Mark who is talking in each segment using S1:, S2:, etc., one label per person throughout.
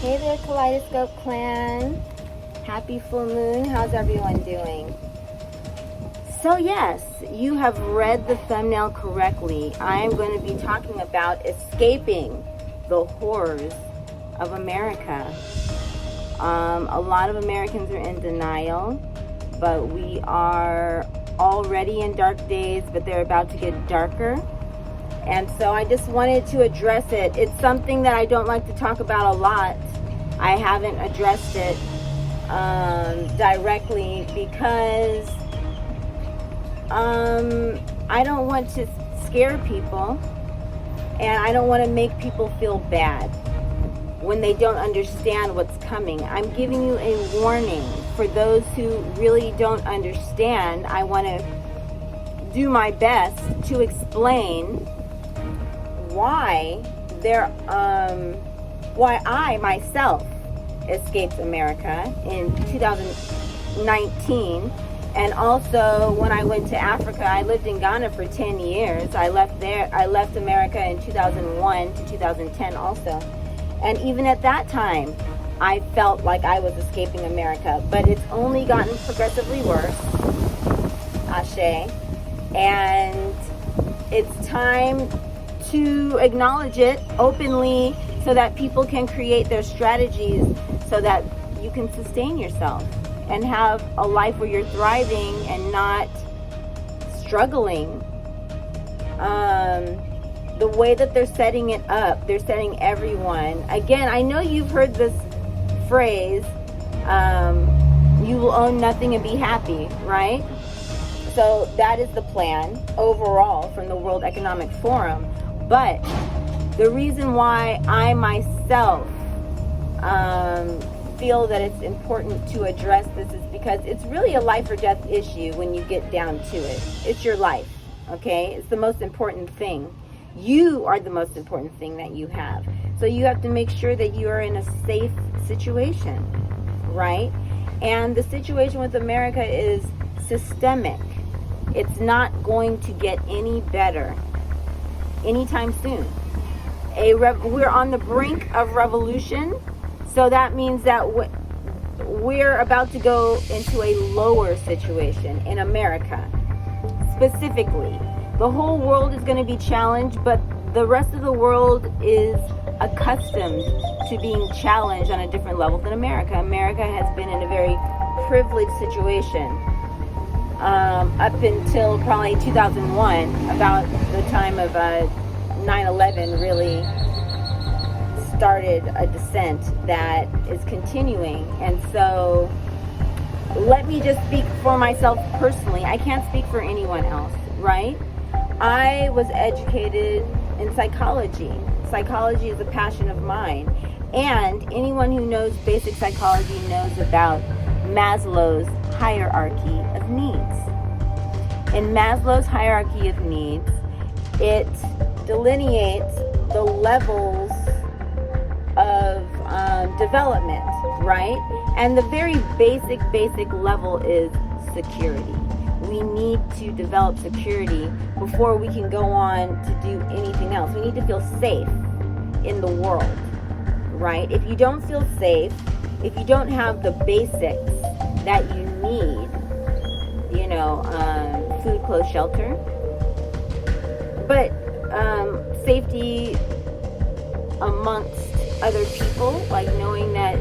S1: Hey there, Kaleidoscope Klan. Happy full moon. How's everyone doing? So yes, you have read the thumbnail correctly. I am going to be talking about escaping the horrors of America. A lot of Americans are in denial, but we are already in dark days, but they're about to get darker. And so I just wanted to address it. It's something that I don't like to talk about a lot. I haven't addressed it directly because I don't want to scare people, and I don't want to make people feel bad when they don't understand what's coming. I'm giving you a warning for those who really don't understand. I want to do my best to explain why I myself escaped America in 2019, and also when I went to Africa. I lived in Ghana for 10 years. I left America in 2001 to 2010 also, and even at that time I felt like I was escaping America, but it's only gotten progressively worse, Ashe, and it's time to acknowledge it openly so that people can create their strategies so that you can sustain yourself and have a life where you're thriving and not struggling. The way that they're setting it up, they're setting everyone. Again, I know you've heard this phrase, you will own nothing and be happy, right? So that is the plan overall from the World Economic Forum. But the reason why I myself feel that it's important to address this is because it's really a life or death issue when you get down to it. It's your life, okay? It's the most important thing. You are the most important thing that you have. So you have to make sure that you are in a safe situation, right? And the situation with America is systemic. It's not going to get any better anytime soon. We're on the brink of revolution, so that means that we're about to go into a lower situation in America. Specifically, the whole world is going to be challenged, but the rest of the world is accustomed to being challenged on a different level than America. America has been in a very privileged situation up until probably 2001, about the time of 9/11 really started a descent that is continuing. And so let me just speak for myself personally. I can't speak for anyone else, right? I was educated in psychology. Psychology is a passion of mine. And anyone who knows basic psychology knows about Maslow's hierarchy of needs. In Maslow's hierarchy of needs, it delineates the levels of development, right? And the very basic level is security. We need to develop security before we can go on to do anything else. We need to feel safe in the world, right? If you don't feel safe, if you don't have the basics that you need, food, clothes, shelter, but safety amongst other people, like knowing that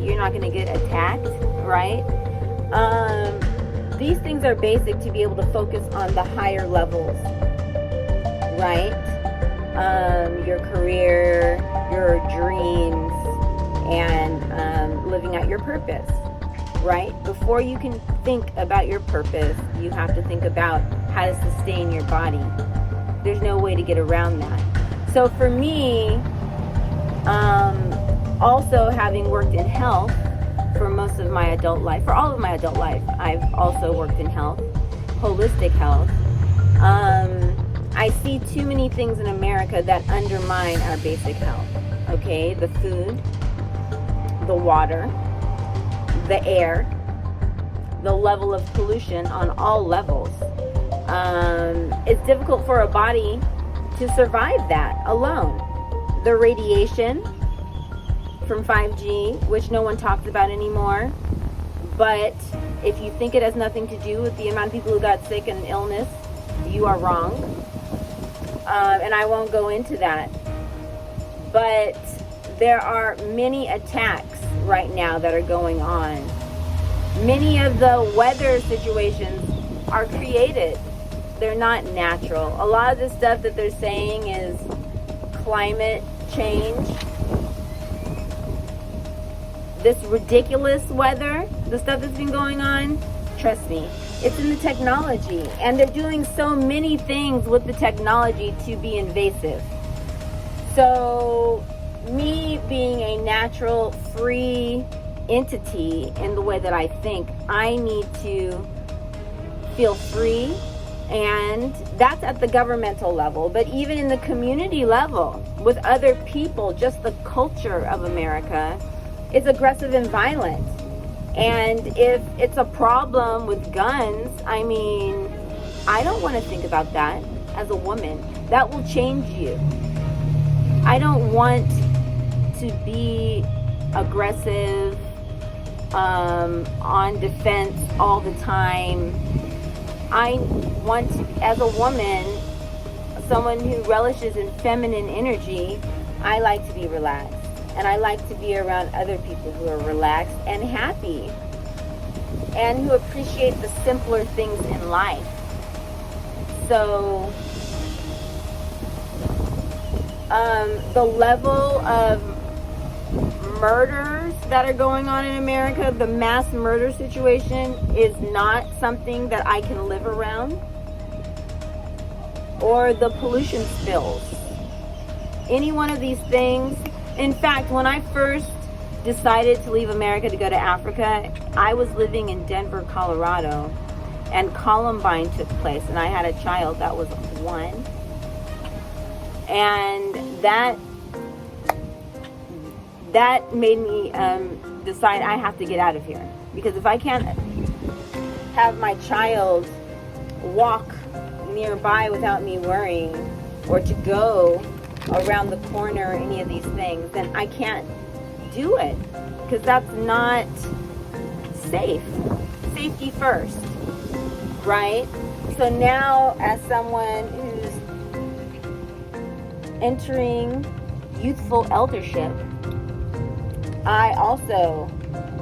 S1: you're not going to get attacked, right? These things are basic to be able to focus on the higher levels, right? Your career, your dreams, and living out your purpose, right? Before you can think about your purpose, you have to think about how to sustain your body. There's no way to get around that. So for me, also having worked in health for most of my adult life, for all of my adult life, I've also worked in health, holistic health. I see too many things in America that undermine our basic health, okay? The food, the water, the air, the level of pollution on all levels. It's difficult for a body to survive that alone. The radiation, from 5G, which no one talks about anymore. But if you think it has nothing to do with the amount of people who got sick and illness, you are wrong. And I won't go into that. But there are many attacks right now that are going on. Many of the weather situations are created. They're not natural. A lot of the stuff that they're saying is climate change. This ridiculous weather, the stuff that's been going on, trust me, it's in the technology. And they're doing so many things with the technology to be invasive. So, me being a natural, free entity in the way that I think, I need to feel free. And that's at the governmental level. But even in the community level, with other people, just the culture of America, it's aggressive and violent. And if it's a problem with guns, I mean, I don't want to think about that as a woman. That will change you. I don't want to be aggressive, on defense all the time. I want, as a woman, someone who relishes in feminine energy, I like to be relaxed. And I like to be around other people who are relaxed and happy. And who appreciate the simpler things in life. So, the level of murders that are going on in America, the mass murder situation, is not something that I can live around. Or the pollution spills. Any one of these things. In fact, when I first decided to leave America to go to Africa, I was living in Denver, Colorado, and Columbine took place, and I had a child that was 1. And that made me decide I have to get out of here. Because if I can't have my child walk nearby without me worrying, or to go around the corner or any of these things, then I can't do it. Because that's not safe. Safety first, right? So now, as someone who's entering youthful eldership, I also,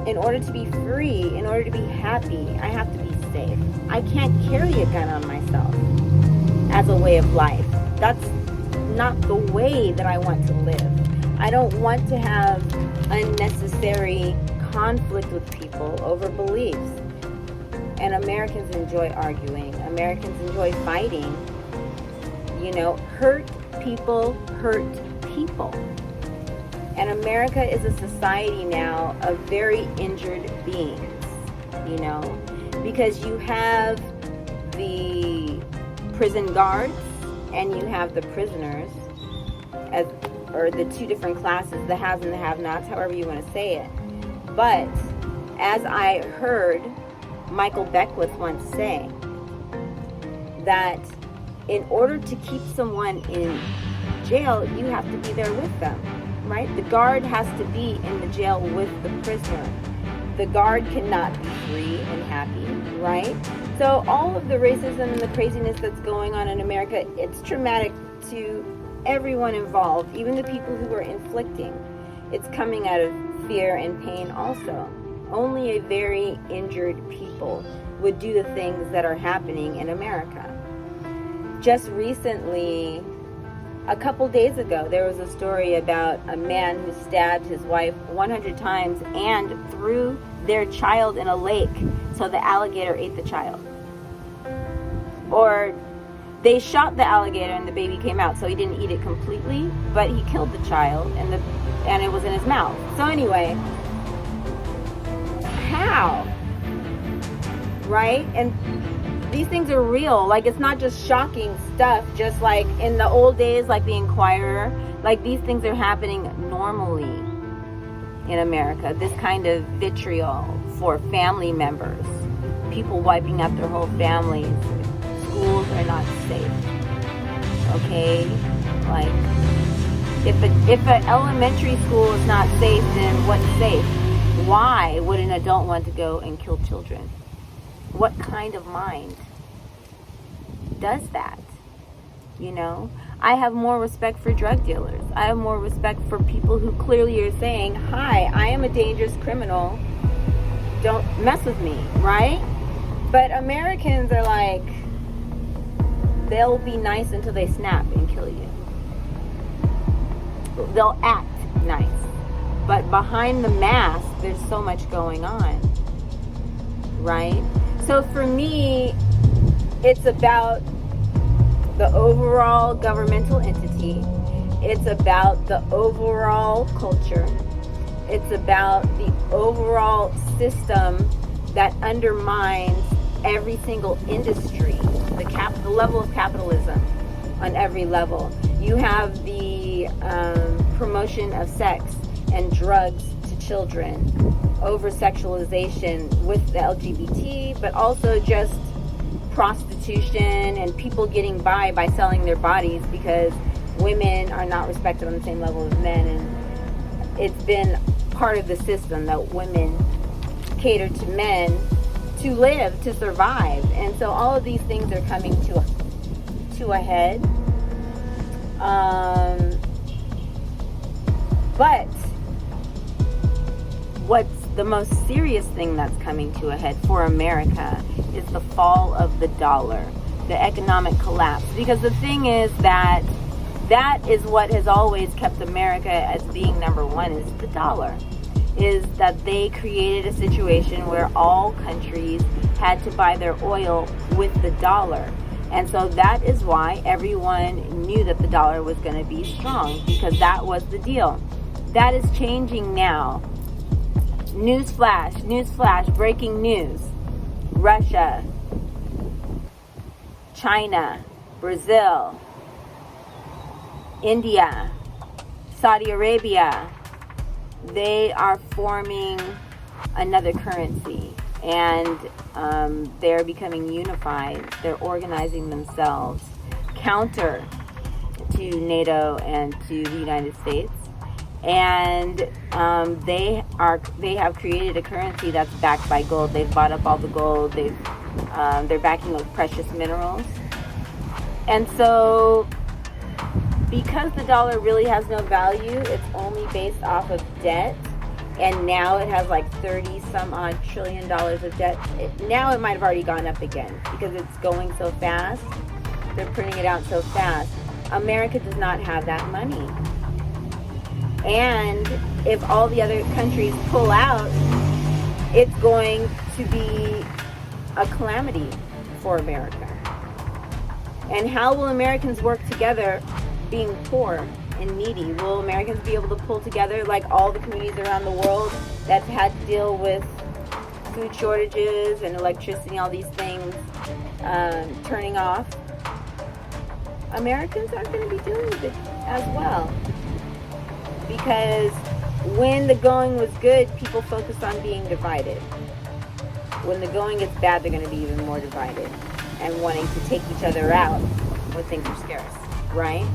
S1: in order to be free, in order to be happy, I have to be safe. I can't carry a gun on myself as a way of life. That's not the way that I want to live. I don't want to have unnecessary conflict with people over beliefs. And Americans enjoy arguing. Americans enjoy fighting. You know, hurt people hurt people. And America is a society now of very injured beings, you know, because you have the prison guards and you have the prisoners, or the two different classes, the haves and the have-nots, however you want to say it. But as I heard Michael Beckwith once say, that in order to keep someone in jail, you have to be there with them, right? The guard has to be in the jail with the prisoner. The guard cannot be free and happy, right? So all of the racism and the craziness that's going on in America, it's traumatic to everyone involved, even the people who are inflicting. It's coming out of fear and pain also. Only a very injured people would do the things that are happening in America. Just recently, a couple days ago, there was a story about a man who stabbed his wife 100 times and threw their child in a lake so the alligator ate the child. Or they shot the alligator and the baby came out, so he didn't eat it completely, but he killed the child and it was in his mouth. So anyway, how? Right? And these things are real. Like, it's not just shocking stuff, just like in the old days, like the Inquirer. Like, these things are happening normally in America. This kind of vitriol for family members. People wiping out their whole families. Schools are not safe. Okay? Like, If an elementary school is not safe, then what's safe? Why would an adult want to go and kill children? What kind of mind does that? You know, I have more respect for drug dealers. I have more respect for people who clearly are saying, hi, I am a dangerous criminal. Don't mess with me, right? But Americans are like, they'll be nice until they snap and kill you. They'll act nice. But behind the mask, there's so much going on, right? So for me, it's about the overall governmental entity. It's about the overall culture. It's about the overall system that undermines every single industry, the level of capitalism on every level. You have the promotion of sex and drugs to children, over-sexualization with the LGBT, but also just prostitution and people getting by selling their bodies because women are not respected on the same level as men. And it's been part of the system that women cater to men to live, to survive. And so all of these things are coming to a head. But what's the most serious thing that's coming to a head for America is the fall of the dollar, the economic collapse. Because the thing is that is what has always kept America as being number one, is the dollar. Is that they created a situation where all countries had to buy their oil with the dollar. And so that is why everyone knew that the dollar was going to be strong, because that was the deal. That is changing now. Newsflash, breaking news. Russia, China, Brazil, India, Saudi Arabia, they are forming another currency, and they're becoming unified. They're organizing themselves counter to NATO and to the United States. And they have created a currency that's backed by gold. They've bought up all the gold. They're backing with precious minerals. And so, because the dollar really has no value, it's only based off of debt. And now it has like 30 some odd trillion dollars of debt. Now it might have already gone up again because it's going so fast. They're printing it out so fast. America does not have that money. And if all the other countries pull out, it's going to be a calamity for America. And how will Americans work together being poor and needy? Will Americans be able to pull together like all the communities around the world that have had to deal with food shortages and electricity, all these things turning off? Americans aren't going to be dealing with it as well. Because when the going was good, people focused on being divided. When the going gets bad, they're going to be even more divided and wanting to take each other out when things are scarce, right?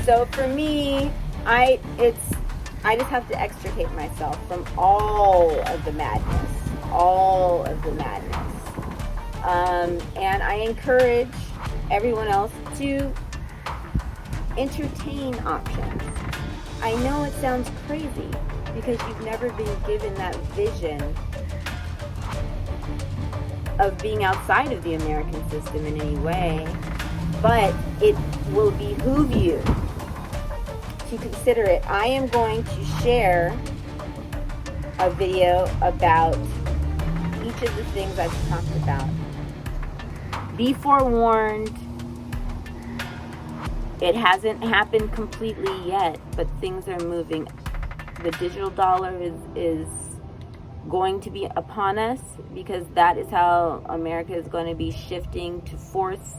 S1: So for me, I just have to extricate myself from all of the madness. And I encourage everyone else to entertain options. I know it sounds crazy because you've never been given that vision of being outside of the American system in any way, but it will behoove you to consider it. I am going to share a video about each of the things I've talked about. Be forewarned. It hasn't happened completely yet, but things are moving. The digital dollar is going to be upon us, because that is how America is going to be shifting to force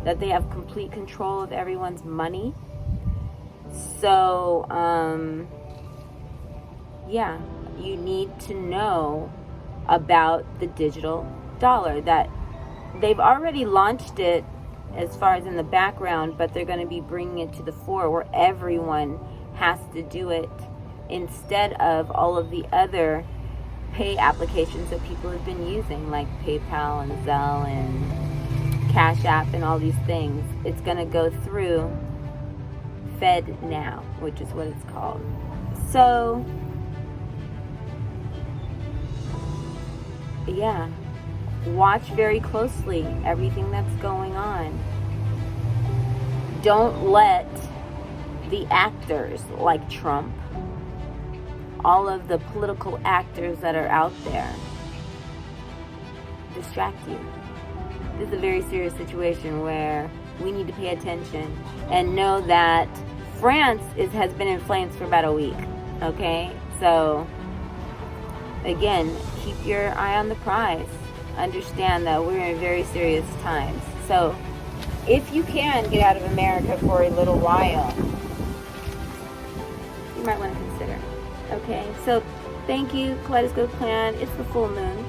S1: that they have complete control of everyone's money. So, you need to know about the digital dollar. That they've already launched it as far as in the background, but they're going to be bringing it to the fore where everyone has to do it, instead of all of the other pay applications that people have been using, like PayPal and Zelle and Cash App and all these things. It's going to go through FedNow, which is what it's called. So, yeah, watch very closely everything that's going on. Don't let the actors like Trump, all of the political actors that are out there, distract you. This is a very serious situation where we need to pay attention and know that France has been in flames for about a week. Okay? So, again, keep your eye on the prize. Understand that we're in very serious times. So, if you can get out of America for a little while, you might want to consider. Okay, so thank you, Kaleidoscope Klan. It's the full moon,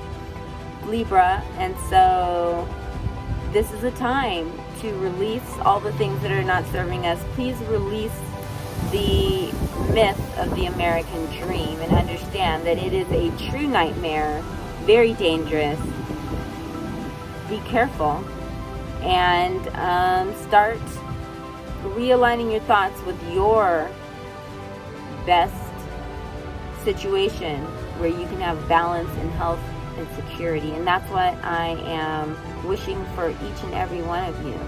S1: Libra, and so this is a time to release all the things that are not serving us. Please release the myth of the American dream and understand that it is a true nightmare, very dangerous. Be careful and start realigning your thoughts with your best situation where you can have balance and health and security. And that's what I am wishing for each and every one of you.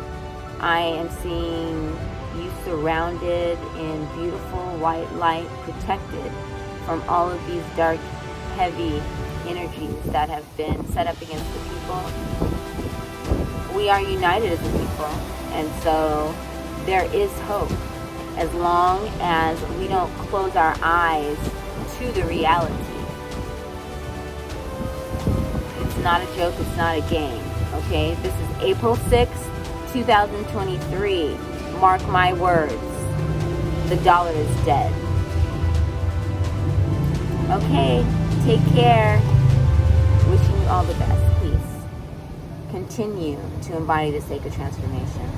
S1: I am seeing you surrounded in beautiful white light, protected from all of these dark, heavy energies that have been set up against the people. We are united as a people, and so there is hope as long as we don't close our eyes to the reality. It's not a joke, it's not a game, okay? This is April 6th, 2023. Mark my words, the dollar is dead. Okay, take care. Wishing you all the best. Please continue to embody the sacred transformation.